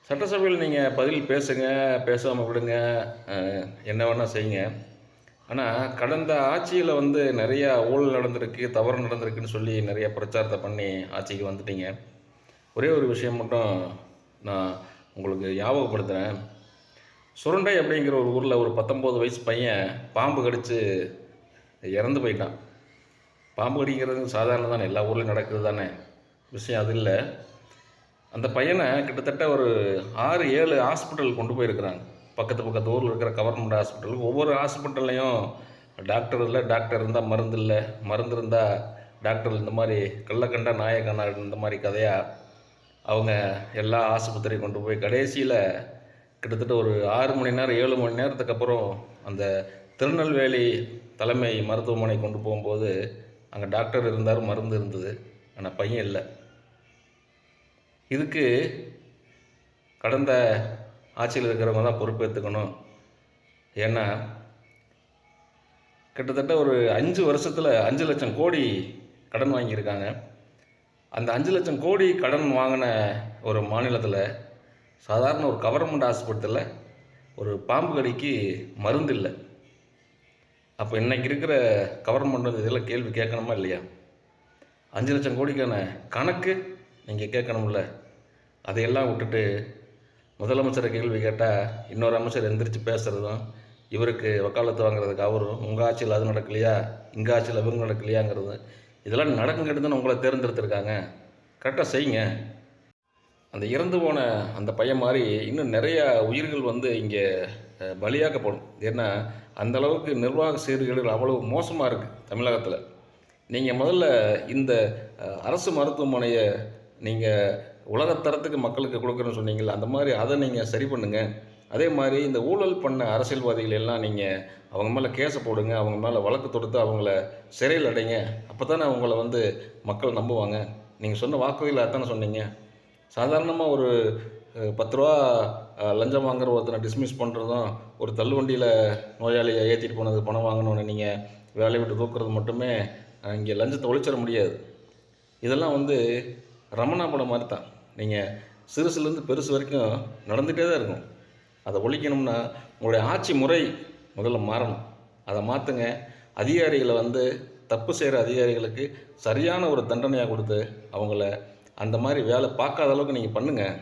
சட்டசபையில் நீங்கள் பதில் பேசுங்க, பேசாமல் விடுங்க, என்ன வேணால் செய்யுங்க. ஆனால் கடந்த ஆட்சியில் வந்து நிறையா ஊழல் நடந்திருக்கு, தவறு நடந்திருக்குன்னு சொல்லி நிறைய பிரச்சாரத்தை பண்ணி ஆட்சிக்கு வந்துட்டீங்க. ஒரே ஒரு விஷயம் மட்டும் நான் உங்களுக்கு ஞாபகப்படுத்துகிறேன். சுரண்டை அப்படிங்கிற ஒரு ஊரில் ஒரு 19 வயசு பையன் பாம்பு கடித்து இறந்து போயிட்டான். பாம்பு கடிக்கிறது சாதாரணம் தானே, எல்லா ஊர்லேயும் நடக்குது தானே, விஷயம் அது இல்லை. அந்த பையனை கிட்டத்தட்ட ஒரு 6-7 ஹாஸ்பிட்டல் கொண்டு போயிருக்கிறாங்க. பக்கத்து பக்கத்து ஊரில் இருக்கிற கவர்மெண்ட் ஹாஸ்பிட்டலுக்கு. ஒவ்வொரு ஹாஸ்பிட்டல்லையும் டாக்டர் இல்லை, டாக்டர் இருந்தால் மருந்து இல்லை, மருந்து இருந்தால் டாக்டர், இந்த மாதிரி கள்ளக்கண்டா நாயக்கண்ணா இந்த மாதிரி கதையாக அவங்க எல்லா ஆஸ்பத்திரியும் கொண்டு போய் கடைசியில் கிட்டத்தட்ட ஒரு 6 மணி நேரம் 7 மணி நேரத்துக்கு அப்புறம் அந்த திருநெல்வேலி தலைமை மருத்துவமனை கொண்டு போகும்போது அங்கே டாக்டர் இருந்தார், மருந்து இருந்தது, ஆனால் பையன் இல்லை. இதுக்கு கடந்த ஆட்சியில் இருக்கிறவங்க தான் பொறுப்பேற்றுக்கணும். ஏன்னா கிட்டத்தட்ட ஒரு 5 வருஷத்தில் 5 லட்சம் கோடி கடன் வாங்கியிருக்காங்க. அந்த 5 லட்சம் கோடி கடன் வாங்கின ஒரு மாநிலத்தில் சாதாரண ஒரு கவர்மெண்ட் ஆஸ்பத்திரியில் ஒரு பாம்பு கடிக்கு மருந்து இல்லை. அப்போ இன்றைக்கி இருக்கிற கவர்மெண்ட் இதெல்லாம் கேள்வி கேட்கணுமா இல்லையா? 5 லட்சம் கோடிக்கான கணக்கு நீங்கள் கேட்கணும்ல. அதையெல்லாம் விட்டுட்டு முதலமைச்சரை கேள்வி கேட்டால் இன்னொரு அமைச்சர் எந்திரிச்சு பேசுகிறதும், இவருக்கு வக்காலத்து வாங்குறதுக்கு அவரும், உங்கள் ஆட்சியில் அது நடக்கலையா, இங்கே ஆட்சியில் இவங்க நடக்கலையாங்கிறது, இதெல்லாம் நடக்குங்கிறது உங்களை தேர்ந்தெடுத்திருக்காங்க. கரெக்டாக செய்யுங்க. அந்த இறந்து போன அந்த பையன் மாதிரி இன்னும் நிறையா உயிர்கள் வந்து இங்கே பலியாக்கப்படும். ஏன்னா அந்தளவுக்கு நிர்வாக சீர்கேடுகள் அவ்வளவு மோசமாக இருக்குது தமிழகத்தில். நீங்கள் முதல்ல இந்த அரசு மருத்துவமனையை நீங்கள் உலகத்தரத்துக்கு மக்களுக்கு கொடுக்குறேன்னு சொன்னீங்களா, அந்த மாதிரி அதை நீங்கள் சரி பண்ணுங்கள். அதே மாதிரி இந்த ஊழல் பண்ண அரசியல்வாதிகள் எல்லாம் நீங்கள் அவங்க மேலே கேஸை போடுங்க, அவங்க மேலே வழக்கு தொடுத்து அவங்கள சிறையில் அடைங்க. அப்போ தானே அவங்கள வந்து மக்கள் நம்புவாங்க. நீங்கள் சொன்ன வாக்குறுதியில் அதானே சொன்னீங்க. சாதாரணமாக ஒரு 10 ரூபா லஞ்சம் வாங்குற ஒருத்தனை டிஸ்மிஸ் பண்ணுறதும், ஒரு தள்ளுவண்டியில் நோயாளியை ஏற்றிட்டு போனது பணம் வாங்கணுன்னு நீங்கள் வேலையை விட்டு தூக்குறது மட்டுமே இங்கே லஞ்சத்தை ஒழிச்சிட முடியாது. இதெல்லாம் வந்து ரமணா படம் மாதிரி தான். நீங்கள் சிறுசுலேருந்து பெருசு வரைக்கும் நடந்துகிட்டே தான் இருக்கும். அதை ஒழிக்கணும்னா உங்களுடைய ஆட்சி முறை முதல்ல மாறணும். அதை மாற்றுங்க. அதிகாரிகளை வந்து தப்பு செய்கிற அதிகாரிகளுக்கு சரியான ஒரு தண்டனையாக கொடுத்து அவங்கள அந்த மாதிரி வேலை பார்க்காத அளவுக்கு நீங்கள் பண்ணுங்கள்.